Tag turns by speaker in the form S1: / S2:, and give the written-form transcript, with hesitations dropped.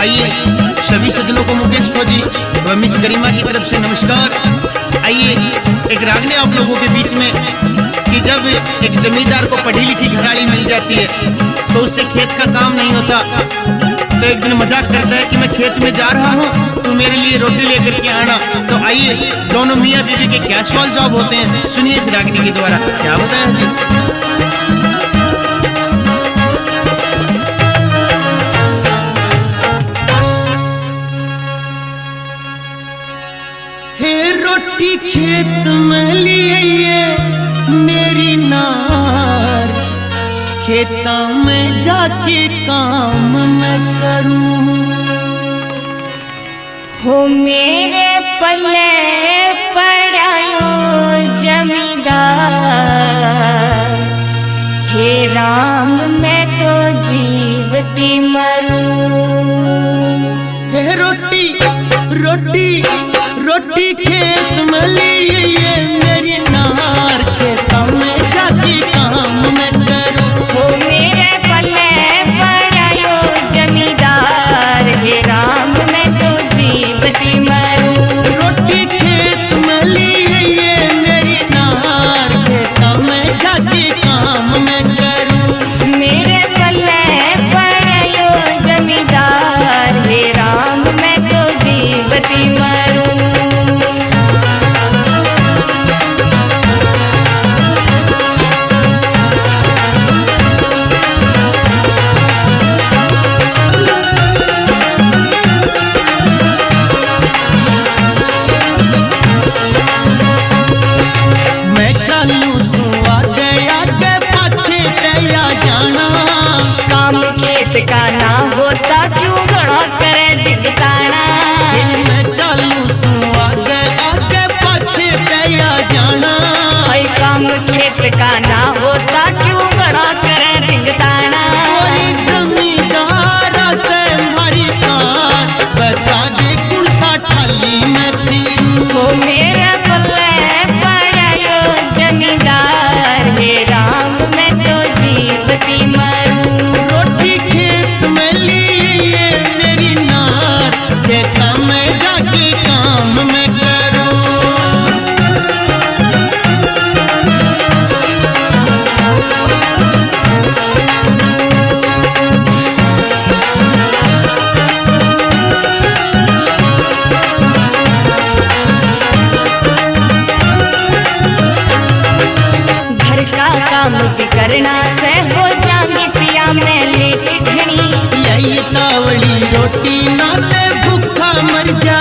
S1: आइए सभी सज्जनों को मुकेश फौजी व मिस गरिमा की तरफ से नमस्कार। आइए एक रागनी आप लोगों के बीच में कि जब एक जमींदार को पढ़ी लिखी घराड़ी मिल जाती है तो उससे खेत का काम नहीं होता, तो एक दिन मजाक करता है कि मैं खेत में जा रहा हूँ तो मेरे लिए रोटी लेकर के आना। तो आइए दोनों मियाँ बीवी के क्या सवाल जवाब होते हैं, सुनिए इस रागनी के द्वारा। क्या बताया जी?
S2: रोटी खेत में लिए मेरी नार, खेता में जाके काम मैं करूं।
S3: हो मेरे पल्ले पड़ायो जमींदार, हे राम मैं तो जीवती मरूं।
S2: हे रोटी रोटी रोटी खेत में लिए मेरी नार, खेता में जाके काम मैं करूं।
S3: हो मेरे पल्ले पड़ायो जमींदार, हे राम मैं तो जीवती मरूं।
S2: रोटी खेत में लिए मेरी नार, खेता में जाके काम मैं करूं।
S3: मेरे पल्ले पड़ायो जमींदार, हे राम मैं तो जीवती मरूं। का ना होता क्यों घड़ा करे दिखताना।
S2: मैं चालू सू आगे आगे पाछे तैया जाना।
S3: काम खेत का ना होता क्यों घड़ा करे दिखताना।
S2: और जमींदार से हमारी कार बता दे कौन सा ठाली में फिरूं।
S3: हो मेरे पल्ले पड़ायो जमींदार, हे राम मैं तो जीवती मरूं।
S2: खेता में जाके काम मैं करूं।
S3: घर का काम भी करना से हो जाऊंगी पिया मैं लेट घड़ी।
S2: यही तावली रोटी नाते भूखा मर जा